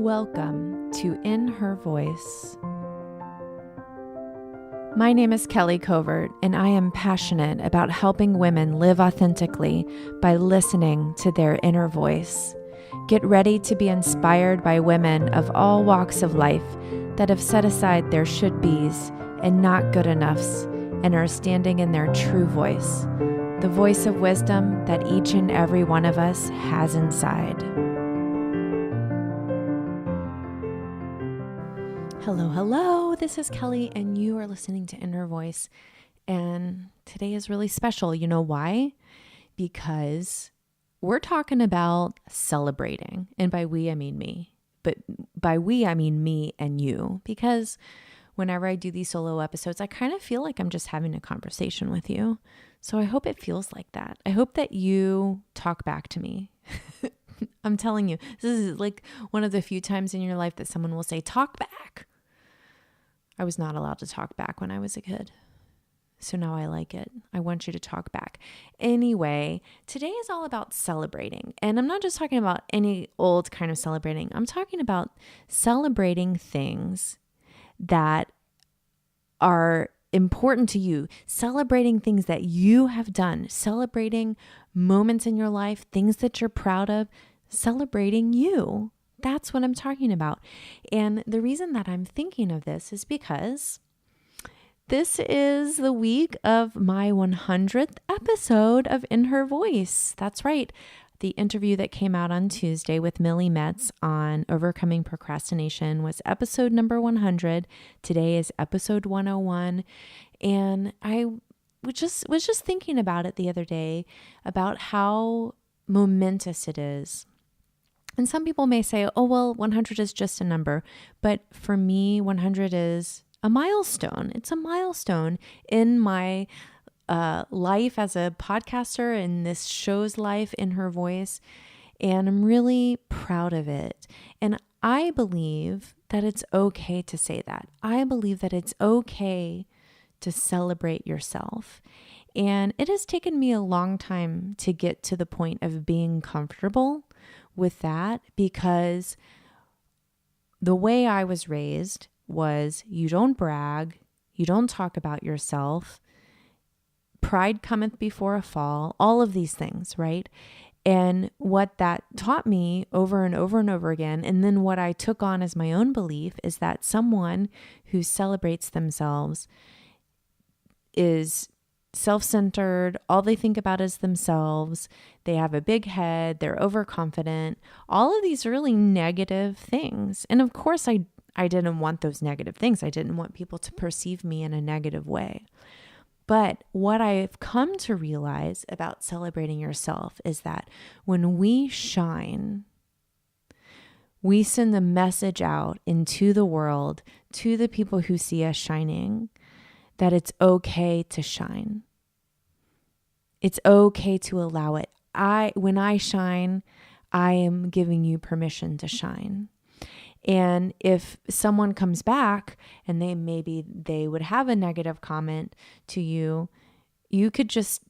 Welcome to In Her Voice. My name is Kelly Covert, and I am passionate about helping women live authentically by listening to their inner voice. Get ready to be inspired by women of all walks of life that have set aside their should-bes and not good enoughs and are standing in their true voice, the voice of wisdom that each and every one of us has inside. Hello, this is Kelly, and you are listening to In Her Voice, and today is really special. You know why? Because we're talking about celebrating, and by we, I mean me, but by we, I mean me and you, because whenever I do these solo episodes, I kind of feel like I'm just having a conversation with you, so I hope it feels like that. I hope that you talk back to me. I'm telling you, this is like one of the few times in your life that someone will say, talk back. I was not allowed to talk back when I was a kid. So now I like it. I want you to talk back. Anyway, today is all about celebrating. And I'm not just talking about any old kind of celebrating. I'm talking about celebrating things that are important to you, celebrating things that you have done, celebrating moments in your life, things that you're proud of, celebrating you. That's what I'm talking about. And the reason that I'm thinking of this is because this is the week of my 100th episode of In Her Voice. That's right. The interview that came out on Tuesday with Millie Metz on overcoming procrastination was episode number 100. Today is episode 101. And I was just thinking about it the other day, about how momentous it is. And some people may say, oh, well, 100 is just a number. But for me, 100 is a milestone. It's a milestone in my life as a podcaster, in this show's life, In Her Voice. And I'm really proud of it. And I believe that it's okay to say that. I believe that it's okay to celebrate yourself. And it has taken me a long time to get to the point of being comfortable with that, because the way I was raised was you don't brag, you don't talk about yourself, pride cometh before a fall, all of these things, right? And what that taught me over and over and over again, and then what I took on as my own belief, is that someone who celebrates themselves is self-centered, all they think about is themselves, they have a big head, they're overconfident, all of these really negative things. And of course, I didn't want those negative things. I didn't want people to perceive me in a negative way. But what I've come to realize about celebrating yourself is that when we shine, we send the message out into the world to the people who see us shining, that it's okay to shine. It's okay to allow it. When I shine, I am giving you permission to shine. And if someone comes back and they would have a negative comment to you, you could just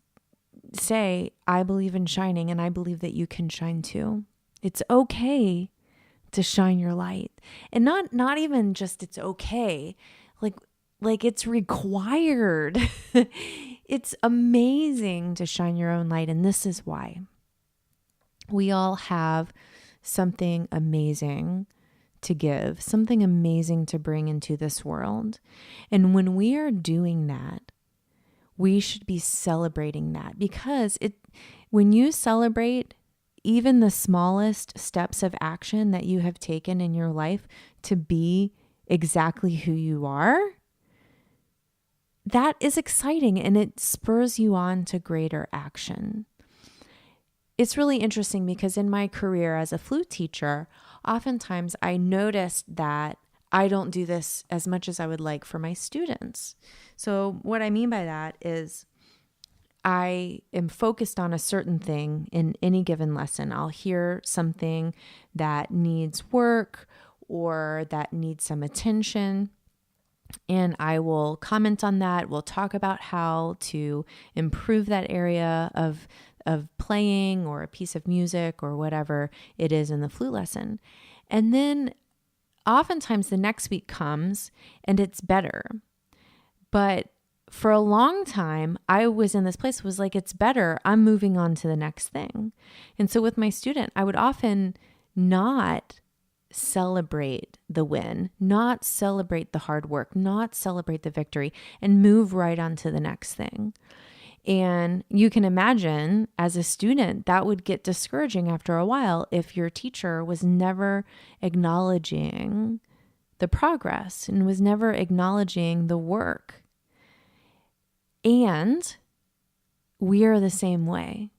say, I believe in shining, and I believe that you can shine too. It's okay to shine your light. And not even just it's okay, like it's required. It's amazing to shine your own light. And this is why. We all have something amazing to give, something amazing to bring into this world. And when we are doing that, we should be celebrating that, because when you celebrate even the smallest steps of action that you have taken in your life to be exactly who you are, that is exciting, and it spurs you on to greater action. It's really interesting because in my career as a flute teacher, oftentimes I noticed that I don't do this as much as I would like for my students. So what I mean by that is I am focused on a certain thing in any given lesson. I'll hear something that needs work or that needs some attention, and I will comment on that. We'll talk about how to improve that area of playing or a piece of music or whatever it is in the flute lesson. And then oftentimes the next week comes and it's better. But for a long time, I was in this place, was like, it's better. I'm moving on to the next thing. And so with my student, I would often not celebrate the win, not celebrate the hard work, not celebrate the victory, and move right on to the next thing. And you can imagine as a student, that would get discouraging after a while if your teacher was never acknowledging the progress and was never acknowledging the work. And we are the same way.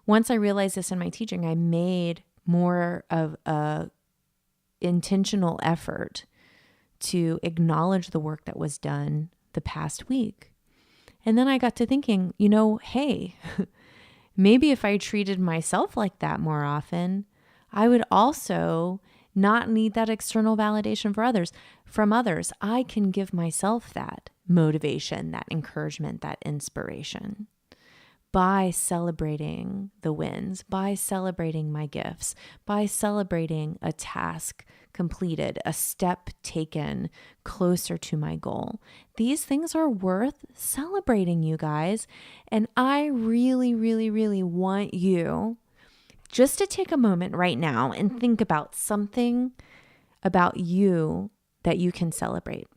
Once I realized this in my teaching, I made more of a intentional effort to acknowledge the work that was done the past week. And then I got to thinking, hey, maybe if I treated myself like that more often, I would also not need that external validation from others. I can give myself that motivation, that encouragement, that inspiration by celebrating the wins, by celebrating my gifts, by celebrating a task completed, a step taken closer to my goal. These things are worth celebrating, you guys. And I really, really, really want you just to take a moment right now and think about something about you that you can celebrate.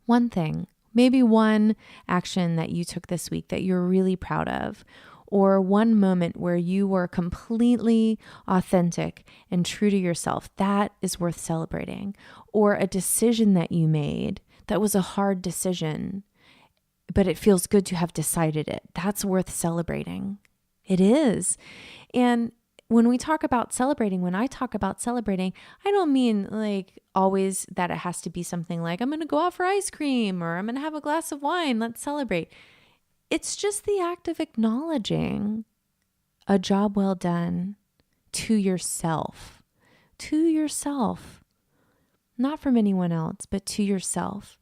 One thing, maybe one action that you took this week that you're really proud of, or one moment where you were completely authentic and true to yourself, that is worth celebrating. Or a decision that you made that was a hard decision, but it feels good to have decided it. That's worth celebrating. It is. And when we talk about celebrating, when I talk about celebrating, I don't mean like always that it has to be something like, I'm going to go out for ice cream or I'm going to have a glass of wine. Let's celebrate. It's just the act of acknowledging a job well done to yourself, not from anyone else, but to yourself.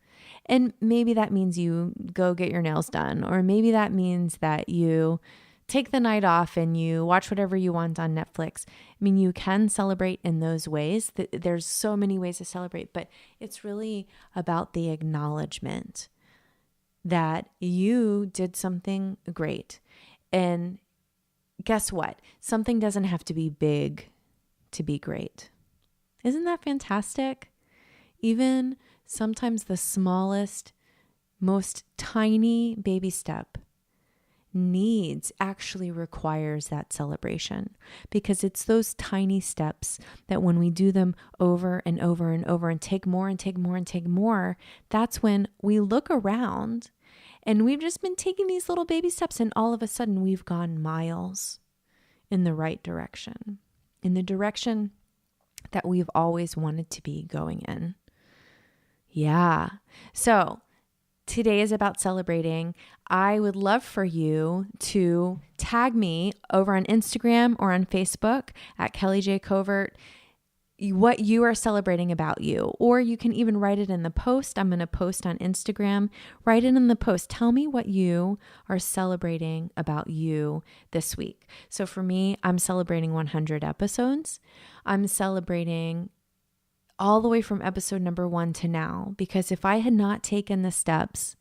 And maybe that means you go get your nails done, or maybe that means that you take the night off and you watch whatever you want on Netflix. I mean, you can celebrate in those ways. There's so many ways to celebrate, but it's really about the acknowledgement that you did something great. And guess what? Something doesn't have to be big to be great. Isn't that fantastic? Even sometimes the smallest, most tiny baby step actually requires that celebration, because it's those tiny steps that when we do them over and over and over and take more and take more and take more, that's when we look around and we've just been taking these little baby steps and all of a sudden we've gone miles in the right direction, in the direction that we've always wanted to be going in. Yeah. So today is about celebrating. I would love for you to tag me over on Instagram or on Facebook at Kelly J. Covert, what you are celebrating about you. Or you can even write it in the post. I'm going to post on Instagram. Write it in the post. Tell me what you are celebrating about you this week. So for me, I'm celebrating 100 episodes. I'm celebrating all the way from episode number 1 to now, because if I had not taken the steps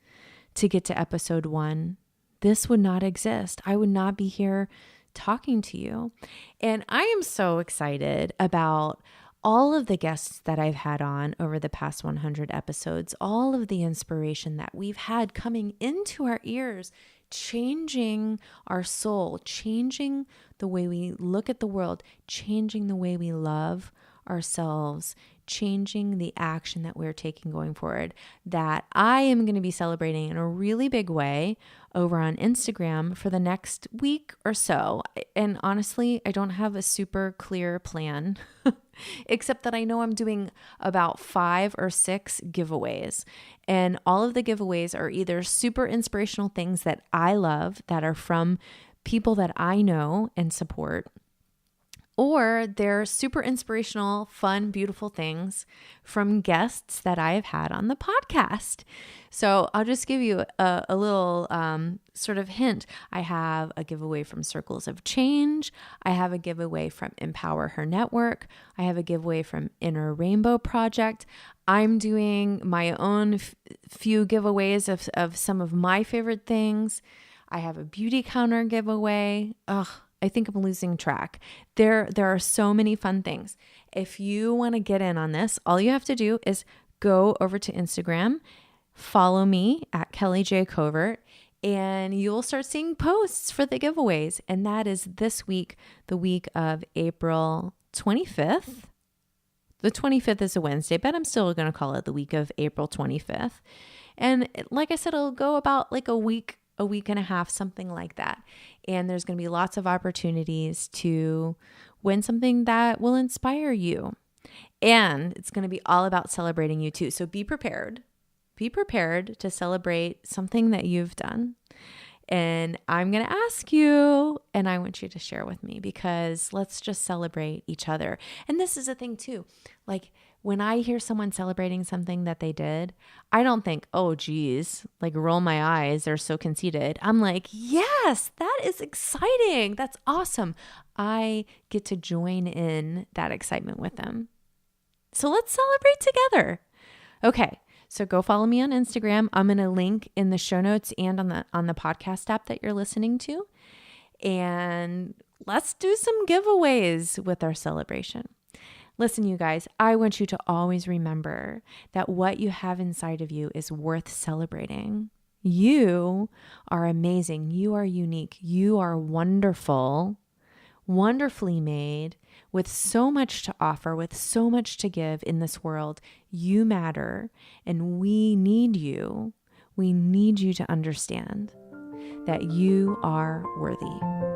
to get to episode 1, this would not exist. I would not be here talking to you. And I am so excited about all of the guests that I've had on over the past 100 episodes, all of the inspiration that we've had coming into our ears, changing our soul, changing the way we look at the world, changing the way we love ourselves, changing the action that we're taking going forward, that I am going to be celebrating in a really big way over on Instagram for the next week or so. And honestly, I don't have a super clear plan, except that I know I'm doing about 5 or 6 giveaways. And all of the giveaways are either super inspirational things that I love, that are from people that I know and support, or they're super inspirational, fun, beautiful things from guests that I have had on the podcast. So I'll just give you a little sort of hint. I have a giveaway from Circles of Change. I have a giveaway from Empower Her Network. I have a giveaway from Inner Rainbow Project. I'm doing my own few giveaways of some of my favorite things. I have a beauty counter giveaway. I think I'm losing track. There are so many fun things. If you want to get in on this, all you have to do is go over to Instagram, follow me at Kelly J. Covert, and you will start seeing posts for the giveaways. And that is this week, the week of April 25th. The 25th is a Wednesday, but I'm still going to call it the week of April 25th. And like I said, it'll go about like a week and a half, something like that. And there's going to be lots of opportunities to win something that will inspire you. And it's going to be all about celebrating you too. So be prepared. Be prepared to celebrate something that you've done. And I'm going to ask you, and I want you to share with me, because let's just celebrate each other. And this is a thing too. Like, when I hear someone celebrating something that they did, I don't think, oh, geez, like roll my eyes, they're so conceited. I'm like, yes, that is exciting. That's awesome. I get to join in that excitement with them. So let's celebrate together. Okay, so go follow me on Instagram. I'm going to link in the show notes and on the podcast app that you're listening to. And let's do some giveaways with our celebration. Listen, you guys, I want you to always remember that what you have inside of you is worth celebrating. You are amazing. You are unique. You are wonderful, wonderfully made, with so much to offer, with so much to give in this world. You matter, and we need you. We need you to understand that you are worthy.